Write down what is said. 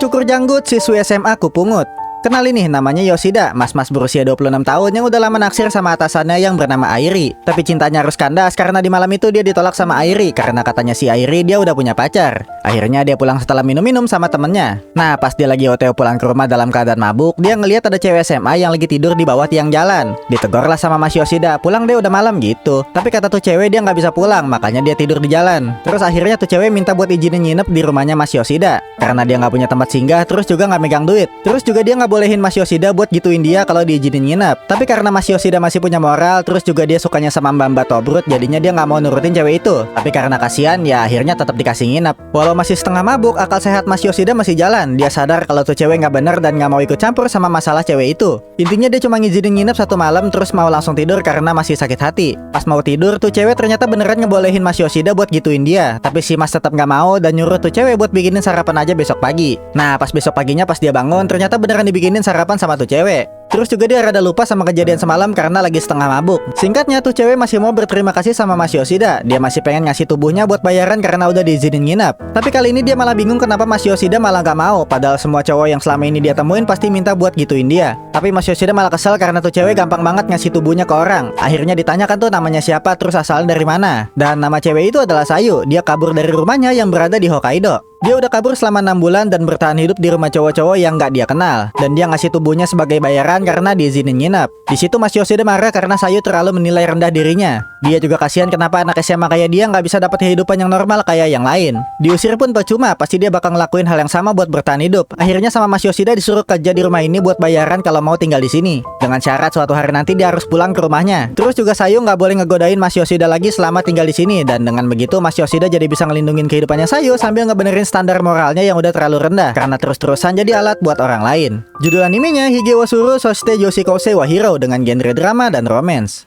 Cukur janggut siswi SMA Kupungut. Kenalin nih, namanya Yoshida, mas-mas berusia 26 tahun yang udah lama naksir sama atasannya yang bernama Airi. Tapi cintanya harus kandas karena di malam itu dia ditolak sama Airi karena katanya si Airi dia udah punya pacar. Akhirnya dia pulang setelah minum-minum sama temennya. Nah, pas dia lagi OTW pulang ke rumah dalam keadaan mabuk, dia ngelihat ada cewek SMA yang lagi tidur di bawah tiang jalan. Ditegor lah sama Mas Yoshida, pulang deh udah malam gitu. Tapi kata tuh cewek dia nggak bisa pulang, makanya dia tidur di jalan. Terus akhirnya tuh cewek minta buat izinin nginep di rumahnya Mas Yoshida karena dia nggak punya tempat singgah, terus juga nggak megang duit. Terus juga dia nggak bolehin Mas Yoshida buat gituin dia kalau diizinin nginep. Tapi karena Mas Yoshida masih punya moral, terus juga dia sukanya sama mbak-mbak tobrut, jadinya dia nggak mau nurutin cewek itu. Tapi karena kasihan, ya akhirnya tetap dikasih nginep. Walau masih setengah mabuk, akal sehat Mas Yoshida masih jalan. Dia sadar kalau tuh cewek nggak bener dan nggak mau ikut campur sama masalah cewek itu. Intinya dia cuma ngizinin nginep 1 malam, terus mau langsung tidur karena masih sakit hati. Pas mau tidur, tuh cewek ternyata beneran ngebolehin Mas Yoshida buat gituin dia. Tapi si Mas tetap nggak mau dan nyuruh tuh cewek buat bikinin sarapan aja besok pagi. Nah, pas besok paginya pas dia bangun, ternyata beneran dibikinin sarapan sama tuh cewek. Terus juga dia rada lupa sama kejadian semalam karena lagi setengah mabuk. Singkatnya tuh cewek masih mau berterima kasih sama Mas Yoshida. Dia masih pengen ngasih tubuhnya buat bayaran karena udah diizinin nginep. Tapi kali ini dia malah bingung kenapa Mas Yoshida malah gak mau. Padahal semua cowok yang selama ini dia temuin pasti minta buat gituin dia. Tapi Mas Yoshida malah kesel karena tuh cewek gampang banget ngasih tubuhnya ke orang. Akhirnya ditanyakan tuh namanya siapa, terus asalnya dari mana. Dan nama cewek itu adalah Sayu. Dia kabur dari rumahnya yang berada di Hokkaido. Dia udah kabur selama 6 bulan dan bertahan hidup di rumah cowok-cowok yang gak dia kenal. Dan dia ngasih tubuhnya sebagai bayaran karena diizinin nginep. Di situ Mas Yoshida marah karena Sayu terlalu menilai rendah dirinya. Dia juga kasihan kenapa anak SMA kayak dia nggak bisa dapat kehidupan yang normal kayak yang lain. Diusir pun percuma, pasti dia bakal ngelakuin hal yang sama buat bertahan hidup. Akhirnya sama Mas Yoshida disuruh kerja di rumah ini buat bayaran kalau mau tinggal di sini. Dengan syarat suatu hari nanti dia harus pulang ke rumahnya. Terus juga Sayu nggak boleh ngegodain Mas Yoshida lagi selama tinggal di sini. Dan dengan begitu Mas Yoshida jadi bisa ngelindungin kehidupannya Sayu sambil ngebenerin standar moralnya yang udah terlalu rendah karena terus-terusan jadi alat buat orang lain. Judul animenya Hige wa Suru Soshite Yoshikousei wa Hero dengan genre drama dan romance.